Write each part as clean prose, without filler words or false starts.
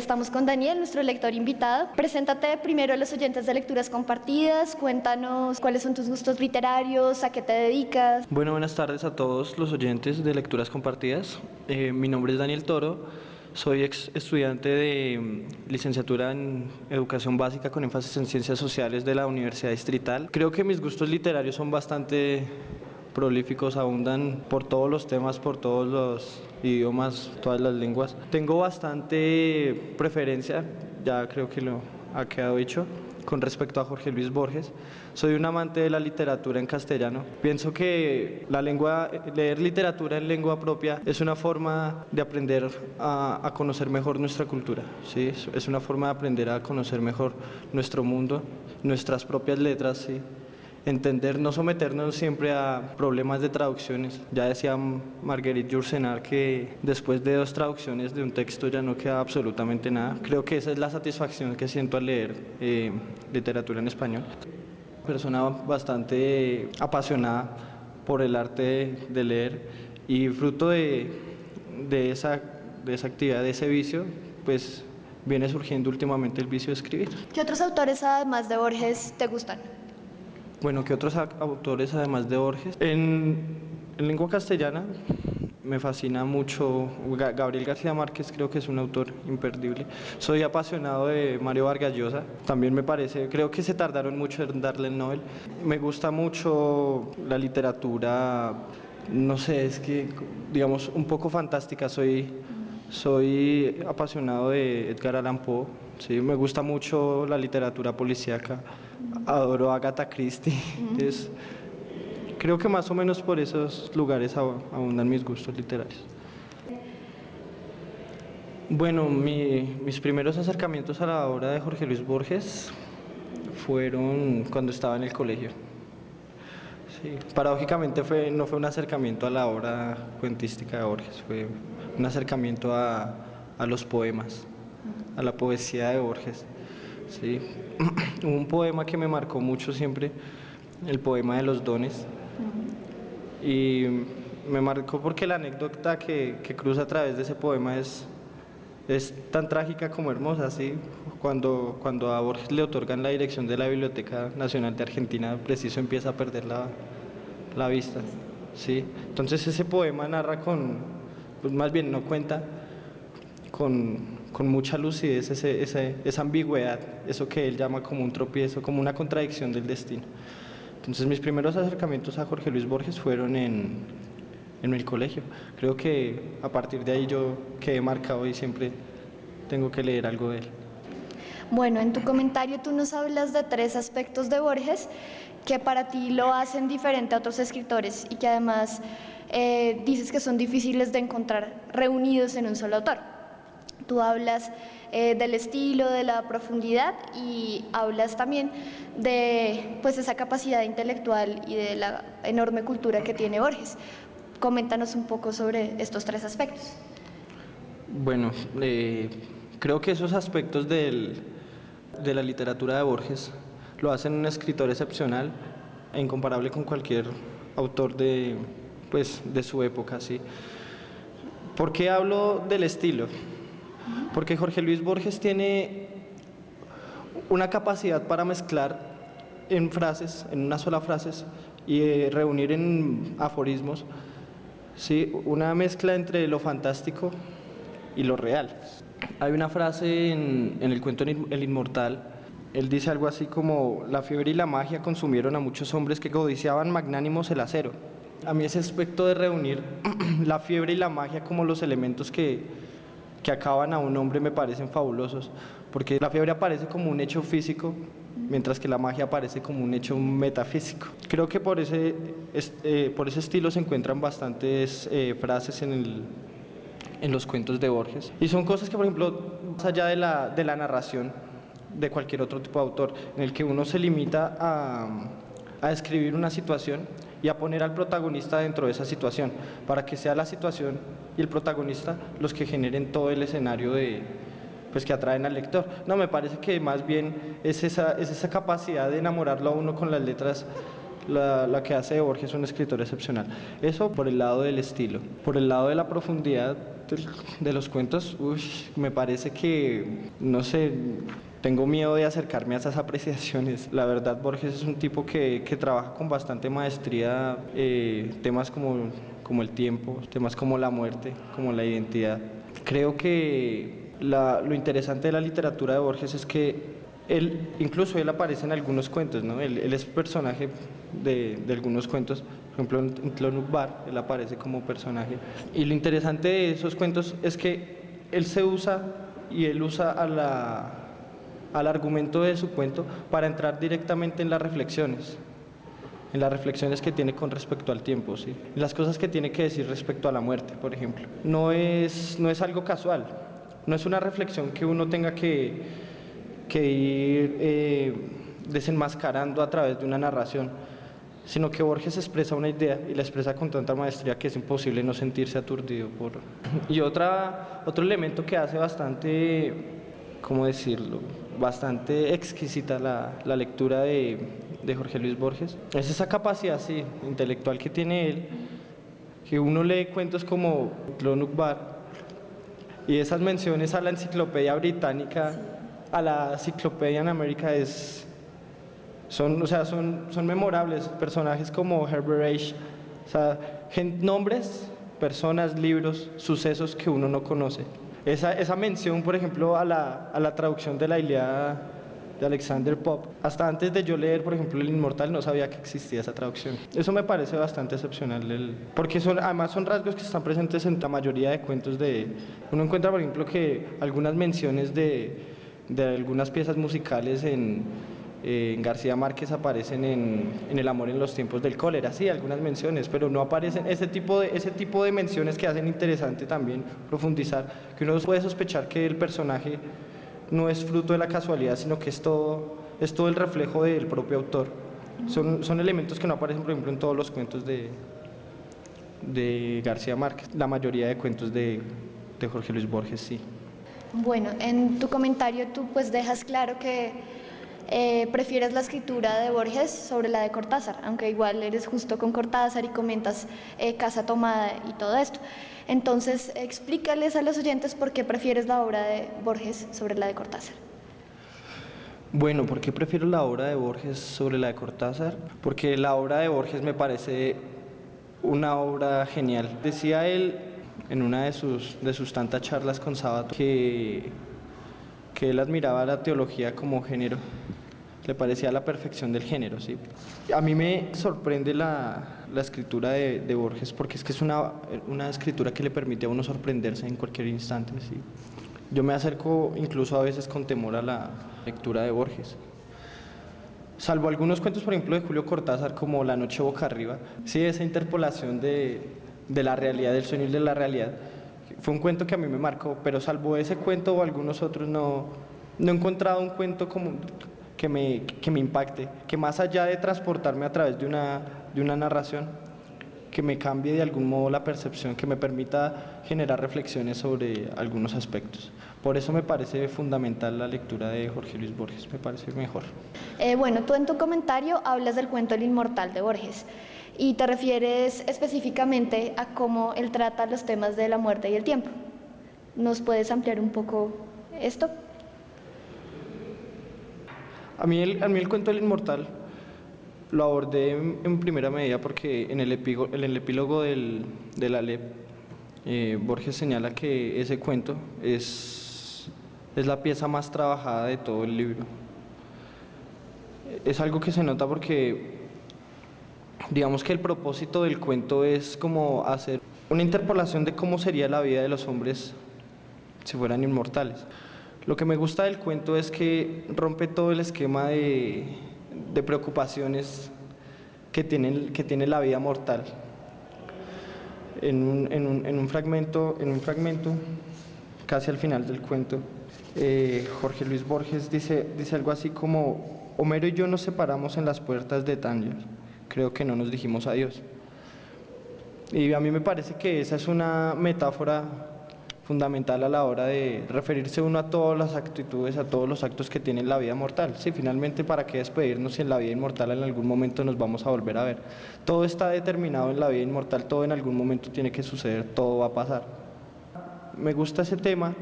Estamos con Daniel, nuestro lector invitado. Preséntate primero a los oyentes de Lecturas Compartidas, cuéntanos cuáles son tus gustos literarios, a qué te dedicas. Bueno, buenas tardes a todos los oyentes de Lecturas Compartidas. Mi nombre es Daniel Toro, soy estudiante de licenciatura en Educación Básica con énfasis en Ciencias Sociales de la Universidad Distrital. Creo que mis gustos literarios son bastante prolíficos, abundan por todos los temas, por todos los idiomas, todas las lenguas. Tengo bastante preferencia, ya creo que lo ha quedado dicho, con respecto a Jorge Luis Borges. Soy un amante de la literatura en castellano. Pienso que leer literatura en lengua propia es una forma de aprender a conocer mejor nuestra cultura, ¿sí? Es una forma de aprender a conocer mejor nuestro mundo, nuestras propias letras, ¿sí? Entender, no someternos siempre a problemas de traducciones. Ya decía Marguerite Yourcenar que después de 2 traducciones de un texto ya no queda absolutamente nada. Creo que esa es la satisfacción que siento al leer literatura en español. Persona bastante apasionada por el arte de leer y fruto de esa actividad, de ese vicio, pues viene surgiendo últimamente el vicio de escribir. ¿Qué otros autores además de Borges te gustan? Bueno, ¿qué otros autores además de Borges? En lengua castellana me fascina mucho Gabriel García Márquez, creo que es un autor imperdible. Soy apasionado de Mario Vargas Llosa, también me parece, creo que se tardaron mucho en darle el Nobel. Me gusta mucho la literatura, no sé, es que digamos un poco fantástica, soy apasionado de Edgar Allan Poe, sí, me gusta mucho la literatura policíaca, adoro a Agatha Christie, entonces creo que más o menos por esos lugares abundan mis gustos literarios. Bueno, mis primeros acercamientos a la obra de Jorge Luis Borges fueron cuando estaba en el colegio. Sí, paradójicamente no fue un acercamiento a la obra cuentística de Borges, fue un acercamiento a los poemas, a la poesía de Borges. Sí. Un poema que me marcó mucho siempre, el poema de los dones, y me marcó porque la anécdota que cruza a través de ese poema es tan trágica como hermosa, ¿sí? Cuando a Borges le otorgan la dirección de la Biblioteca Nacional de Argentina, preciso empieza a perder la vista, ¿sí? Entonces ese poema narra pues más bien no cuenta con mucha lucidez esa ambigüedad, eso que él llama como un tropiezo, como una contradicción del destino. Entonces mis primeros acercamientos a Jorge Luis Borges fueron en el colegio. Creo que a partir de ahí yo quedé marcado y siempre tengo que leer algo de él. Bueno, en tu comentario tú nos hablas de 3 aspectos de Borges que para ti lo hacen diferente a otros escritores y que además dices que son difíciles de encontrar reunidos en un solo autor. Tú hablas del estilo, de la profundidad y hablas también de pues, esa capacidad intelectual y de la enorme cultura que tiene Borges. Coméntanos un poco sobre estos 3 aspectos. Bueno, creo que esos aspectos de la literatura de Borges lo hacen un escritor excepcional e incomparable con cualquier autor de su época, ¿sí? ¿Por qué hablo del estilo? Porque Jorge Luis Borges tiene una capacidad para mezclar en frases, en una sola frase, y reunir en aforismos, ¿sí? Una mezcla entre lo fantástico y lo real. Hay una frase en el cuento El Inmortal, él dice algo así como: la fiebre y la magia consumieron a muchos hombres que codiciaban magnánimos el acero. A mí ese aspecto de reunir la fiebre y la magia como los elementos que acaban a un hombre me parecen fabulosos, porque la fiebre aparece como un hecho físico, mientras que la magia aparece como un hecho metafísico. Creo que por ese estilo se encuentran bastantes frases en los cuentos de Borges, y son cosas que, por ejemplo, más allá de la narración de cualquier otro tipo de autor, en el que uno se limita a describir una situación y a poner al protagonista dentro de esa situación, para que sea la situación y el protagonista los que generen todo el escenario que atraen al lector. No, me parece que más bien es esa capacidad de enamorarlo a uno con las letras la que hace de Borges un escritor excepcional. Eso por el lado del estilo. Por el lado de la profundidad, de los cuentos, me parece que, no sé, tengo miedo de acercarme a esas apreciaciones. La verdad, Borges es un tipo que trabaja con bastante maestría temas como el tiempo, temas como la muerte, como la identidad. Creo que lo interesante de la literatura de Borges es que incluso él aparece en algunos cuentos, ¿no? Él es personaje de algunos cuentos. Por ejemplo, en Tlön Uqbar, él aparece como personaje. Y lo interesante de esos cuentos es que él usa al argumento de su cuento para entrar directamente en las reflexiones que tiene con respecto al tiempo, ¿sí? Las cosas que tiene que decir respecto a la muerte, por ejemplo. No es algo casual, no es una reflexión que uno tenga que ir desenmascarando a través de una narración, sino que Borges expresa una idea y la expresa con tanta maestría que es imposible no sentirse aturdido por... Y otro elemento que hace bastante, ¿cómo decirlo?, bastante exquisita la lectura de Jorge Luis Borges, es esa capacidad, sí, intelectual que tiene él, que uno lee cuentos como Tlön Uqbar y esas menciones a la enciclopedia británica, a la Cyclopedia in America, son memorables. Personajes como Herbert H., o sea, nombres, personas, libros, sucesos que uno no conoce. Esa mención, por ejemplo, a la traducción de la Ilíada de Alexander Pope, hasta antes de yo leer, por ejemplo, El Inmortal, no sabía que existía esa traducción. Eso me parece bastante excepcional, porque además son rasgos que están presentes en la mayoría de cuentos uno encuentra, por ejemplo, que algunas menciones de algunas piezas musicales en García Márquez aparecen en El amor en los tiempos del cólera, sí, algunas menciones, pero no aparecen ese tipo de menciones que hacen interesante también profundizar, que uno puede sospechar que el personaje no es fruto de la casualidad, sino que es todo el reflejo del propio autor. Son elementos que no aparecen, por ejemplo, en todos los cuentos de García Márquez, la mayoría de cuentos de Jorge Luis Borges, sí. Bueno, en tu comentario tú pues dejas claro que prefieres la escritura de Borges sobre la de Cortázar, aunque igual eres justo con Cortázar y comentas Casa Tomada y todo esto. Entonces, explícales a los oyentes por qué prefieres la obra de Borges sobre la de Cortázar. Bueno, ¿por qué prefiero la obra de Borges sobre la de Cortázar? Porque la obra de Borges me parece una obra genial. Decía él en una de sus tantas charlas con Sábato que él admiraba la teología como género, le parecía la perfección del género, ¿sí? A mí me sorprende la escritura de Borges porque es que es una escritura que le permite a uno sorprenderse en cualquier instante, ¿sí? Yo me acerco incluso a veces con temor a la lectura de Borges. Salvo algunos cuentos, por ejemplo, de Julio Cortázar, como La noche boca arriba, sí, esa interpolación de la realidad, del sueño y de la realidad, fue un cuento que a mí me marcó, pero salvo ese cuento o algunos otros, no he encontrado un cuento que me impacte, que más allá de transportarme a través de una narración, que me cambie de algún modo la percepción, que me permita generar reflexiones sobre algunos aspectos. Por eso me parece fundamental la lectura de Jorge Luis Borges, me parece mejor. Bueno, tú en tu comentario hablas del cuento El Inmortal de Borges y te refieres específicamente a cómo él trata los temas de la muerte y el tiempo. ¿Nos puedes ampliar un poco esto? A mí el cuento del Inmortal lo abordé en primera medida porque en el epílogo del Aleph, Borges señala que ese cuento es la pieza más trabajada de todo el libro. Es algo que se nota porque, digamos que el propósito del cuento es como hacer una interpolación de cómo sería la vida de los hombres si fueran inmortales. Lo que me gusta del cuento es que rompe todo el esquema de preocupaciones que tiene la vida mortal. En un fragmento, casi al final del cuento, Jorge Luis Borges dice algo así como: Homero y yo nos separamos en las puertas de Tánger, creo que no nos dijimos adiós. Y a mí me parece que esa es una metáfora fundamental a la hora de referirse uno a todas las actitudes, a todos los actos que tiene la vida mortal. Sí, finalmente, ¿para qué despedirnos si en la vida inmortal en algún momento nos vamos a volver a ver? Todo está determinado en la vida inmortal, todo en algún momento tiene que suceder, todo va a pasar. me gusta ese tema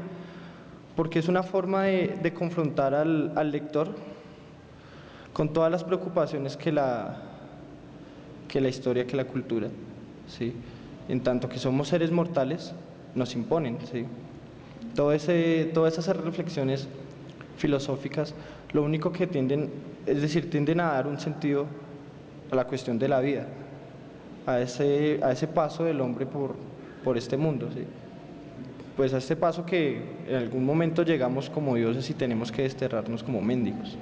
porque es una forma de confrontar al lector con todas las preocupaciones que la historia, que la cultura, ¿sí? En tanto que somos seres mortales, nos imponen, ¿sí? Todas esas reflexiones filosóficas, lo único que tienden, es decir, tienden a dar un sentido a la cuestión de la vida, a ese paso del hombre por este mundo, ¿sí? Pues a este paso que en algún momento llegamos como dioses y tenemos que desterrarnos como mendigos.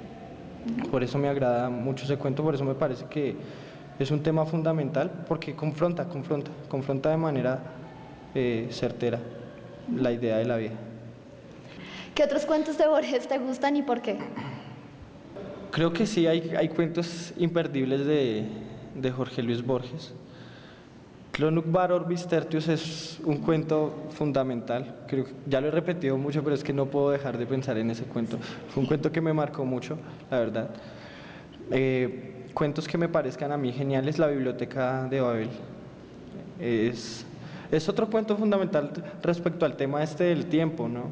Por eso me agrada mucho ese cuento, por eso me parece que es un tema fundamental, porque confronta de manera certera la idea de la vida. ¿Qué otros cuentos de Borges te gustan y por qué? Creo que sí, hay cuentos imperdibles de Jorge Luis Borges. Clonuk var orbis tertius es un cuento fundamental, creo que ya lo he repetido mucho, pero es que no puedo dejar de pensar en ese cuento. Fue un cuento que me marcó mucho, la verdad. Cuentos que me parezcan a mí geniales, La Biblioteca de Babel. Es otro cuento fundamental respecto al tema este del tiempo, ¿no?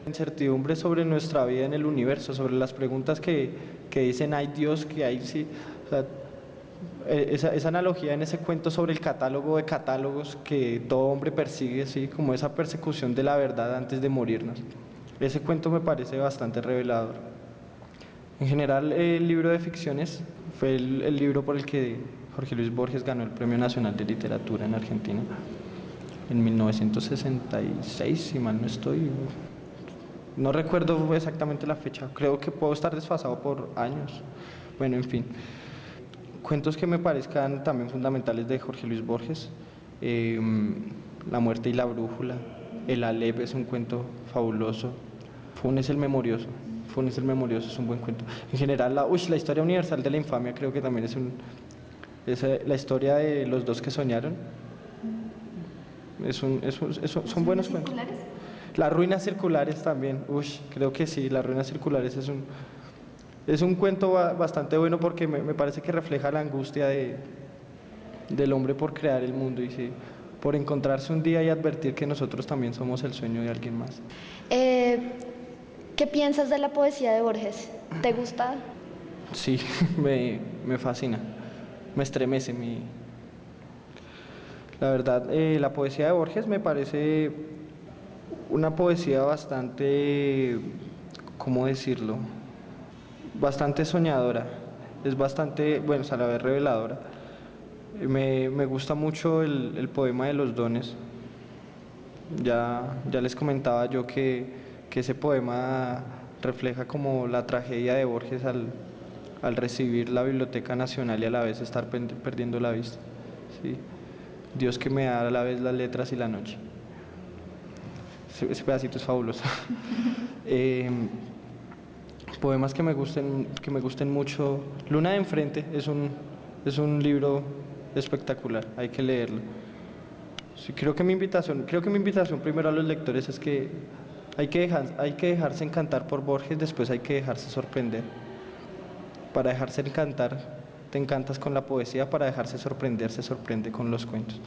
Incertidumbre sobre nuestra vida en el universo, sobre las preguntas que dicen hay Dios, que hay sí. O sea, esa analogía en ese cuento sobre el catálogo de catálogos que todo hombre persigue, ¿sí? Como esa persecución de la verdad antes de morirnos. Ese cuento me parece bastante revelador. En general, el libro de ficciones fue el libro por el que Jorge Luis Borges ganó el Premio Nacional de Literatura en Argentina en 1966, si mal no estoy. No recuerdo exactamente la fecha, creo que puedo estar desfasado por años. Bueno, en fin. Cuentos que me parezcan también fundamentales de Jorge Luis Borges. La muerte y la brújula. El Aleph es un cuento fabuloso. Funes el Memorioso. Funes el Memorioso es un buen cuento. En general, la historia universal de la infamia creo que también la historia de los dos que soñaron. Son buenos cuentos. Las ruinas circulares también. Creo que sí, las ruinas circulares es un cuento bastante bueno porque me parece que refleja la angustia del hombre por crear el mundo y sí, por encontrarse un día y advertir que nosotros también somos el sueño de alguien más. ¿Qué piensas de la poesía de Borges? ¿Te gusta? Sí, me fascina, me estremece. La verdad, la poesía de Borges me parece una poesía bastante, ¿cómo decirlo? Bastante soñadora, es bastante, bueno, a la vez reveladora. Me gusta mucho el poema de los dones. Ya les comentaba yo que ese poema refleja como la tragedia de Borges al recibir la Biblioteca Nacional y a la vez estar perdiendo la vista. ¿Sí? Dios que me da a la vez las letras y la noche. Ese pedacito es fabuloso. Poemas que me gusten mucho. Luna de Enfrente es un libro espectacular, hay que leerlo. Sí, creo que mi invitación primero a los lectores es que hay que dejarse encantar por Borges, después hay que dejarse sorprender. Para dejarse encantar, te encantas con la poesía, para dejarse sorprender, se sorprende con los cuentos.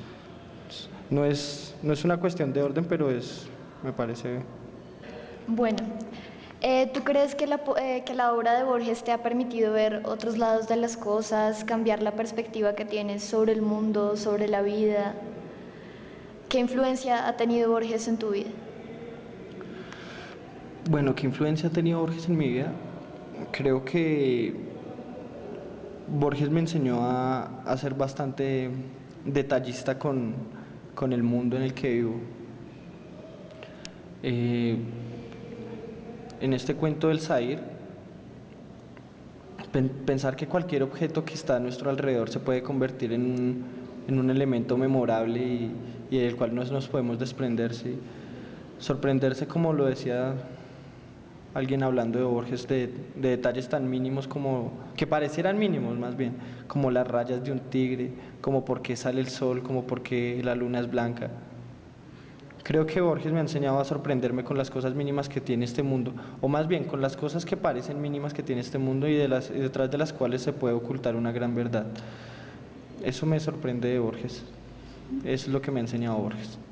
No es una cuestión de orden, pero me parece. Bueno, ¿tú crees que que la obra de Borges te ha permitido ver otros lados de las cosas, cambiar la perspectiva que tienes sobre el mundo, sobre la vida? ¿Qué influencia ha tenido Borges en tu vida? Bueno, ¿qué influencia ha tenido Borges en mi vida? Creo que Borges me enseñó a ser bastante detallista con el mundo en el que vivo. En este cuento del Zahir, pensar que cualquier objeto que está a nuestro alrededor se puede convertir en un elemento memorable y del cual nos podemos desprender, ¿sí? Sorprenderse, como lo decía alguien hablando de Borges, de detalles tan mínimos como, que parecieran mínimos más bien, como las rayas de un tigre, como por qué sale el sol, como por qué la luna es blanca. Creo que Borges me ha enseñado a sorprenderme con las cosas mínimas que tiene este mundo, o más bien con las cosas que parecen mínimas que tiene este mundo y detrás de las cuales se puede ocultar una gran verdad. Eso me sorprende de Borges, eso es lo que me ha enseñado Borges.